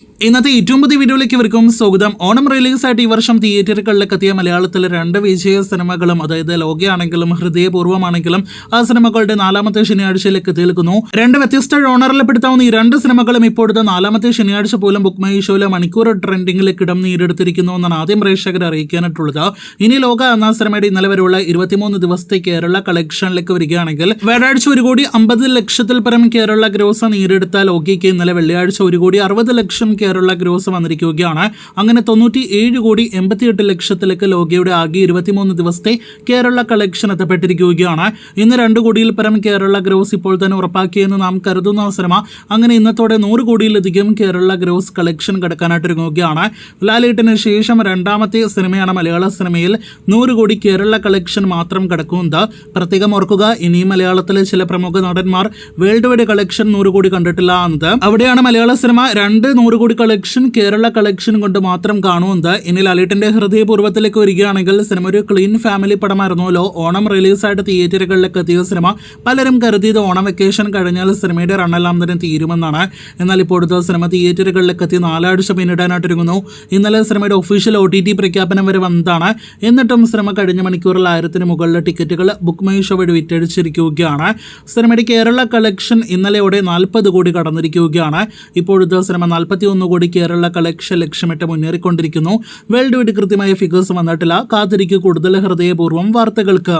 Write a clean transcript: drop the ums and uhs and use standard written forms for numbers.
ഇന്നത്തെ ഏറ്റവും പുതിയ വീഡിയോയിലേക്ക് ഇവർക്കും സ്വാഗതം. ഓണം റിലീസായിട്ട് ഈ വർഷം തിയേറ്ററുകളിലേക്ക് എത്തിയ മലയാളത്തിലെ 2 വിജയ സിനിമകളും, അതായത് ലോകയാണെങ്കിലും ഹൃദയപൂർവ്വമാണെങ്കിലും ആ സിനിമകളുടെ 4ാമത്തെ ശനിയാഴ്ചയിലേക്ക് എത്തി നിൽക്കുന്നു. 2 വ്യത്യസ്ത ജോണറിൽപ്പെടുത്താവുന്ന ഈ 2 സിനിമകളും ഇപ്പോഴത്തെ 4ാമത്തെ ശനിയാഴ്ച പോലും ബുക്ക് മൈ ഷോയിലെ മണിക്കൂർ ട്രെൻഡിങ്ങിലേക്ക് ഇടം നേടിയെടുത്തിരിക്കുന്നു എന്നാണ് ആദ്യം പ്രേക്ഷകരെ അറിയിക്കാനായിട്ടുള്ളത്. ഇനി ലോക എന്ന സിനിമയുടെ ഇന്നലെ വരെയുള്ള 23 ദിവസത്തെ കേരള കളക്ഷനിലേക്ക് വരികയാണെങ്കിൽ വ്യാഴാഴ്ച 1,50,00,000 പരം കേരള ഗ്രോസ് നേടിയെടുത്ത ലോകയ്ക്ക് ഇന്നലെ വെള്ളിയാഴ്ച 1,60,00,000 കേരള ഗ്രോസ് വന്നിരിക്കുകയാണ്. അങ്ങനെ 97,88,00,000 ലോകയുടെ ആകെ 23 ദിവസത്തെ കേരള കളക്ഷൻ എത്തപ്പെട്ടിരിക്കുകയാണ്. ഇന്ന് 2 കോടിയിൽ പരം കേരള ഗ്രോസ് ഇപ്പോൾ തന്നെ ഉറപ്പാക്കിയെന്ന് നാം കരുതുന്ന സിനിമ അങ്ങനെ ഇന്നത്തോടെ 100 കോടിയിലധികം കേരള ഗ്രോസ് കളക്ഷൻ കടക്കാനായിട്ടിരിക്കുകയാണ്. ലാലേട്ടന് ശേഷം 2ാമത്തെ സിനിമയാണ് മലയാള സിനിമയിൽ 100 കോടി കേരള കളക്ഷൻ മാത്രം കടക്കുന്നത്. പ്രത്യേകം ഓർക്കുക, ഇനിയും മലയാളത്തിലെ ചില പ്രമുഖ നടന്മാർ വേൾഡ് വൈഡ് കളക്ഷൻ 100 കോടി കണ്ടിട്ടില്ല എന്നത്. അവിടെയാണ് മലയാള സിനിമ 100 കോടി കളക്ഷൻ കേരള കളക്ഷൻ കൊണ്ട് മാത്രം കാണുന്നത്. ഇനി ലാലേട്ടന്റെ ഹൃദയപൂർവ്വത്തിലേക്ക് വരികയാണെങ്കിൽ സിനിമ ഒരു ക്ലീൻ ഫാമിലി പടമായിരുന്നല്ലോ. ഓണം റിലീസായിട്ട് തിയേറ്ററുകളിലേക്ക് എത്തിയ സിനിമ പലരും കരുതിയത് ഓണം വെക്കേഷൻ കഴിഞ്ഞാൽ സിനിമയുടെ റണ്ണെല്ലാം തന്നെ തീരുമെന്നാണ്. എന്നാൽ ഇപ്പോഴത്തെ സിനിമ തിയേറ്ററുകളിലേക്ക് എത്തി 4 ആഴ്ച പിന്നിടാനായിട്ടിരിക്കുന്നു. ഇന്നലെ സിനിമയുടെ ഒഫീഷ്യൽ OTT പ്രഖ്യാപനം വരെ വന്നതാണ്. എന്നിട്ടും സിനിമ കഴിഞ്ഞ മണിക്കൂറിൽ 1000-ന് മുകളിലെ ടിക്കറ്റുകൾ ബുക്ക് മൈ ഷോ വഴി വിറ്റഴിച്ചിരിക്കുകയാണ്. സിനിമയുടെ കേരള കളക്ഷൻ ഇന്നലെയോടെ 40 കോടി കടന്നിരിക്കുകയാണ്. ഇപ്പോഴത്തെ സിനിമ 41 കോടി കേരള കളക്ഷൻ ലക്ഷ്യമിട്ട് മുന്നേറിക്കൊണ്ടിരിക്കുന്നു. വേൾഡ് വൈഡ് കൃത്യമായ ഫിഗേഴ്സ് വന്നിട്ടില്ല. കാത്തിരിക്കുക കൂടുതൽ ഹൃദയപൂർവ്വം വാർത്തകൾക്ക്.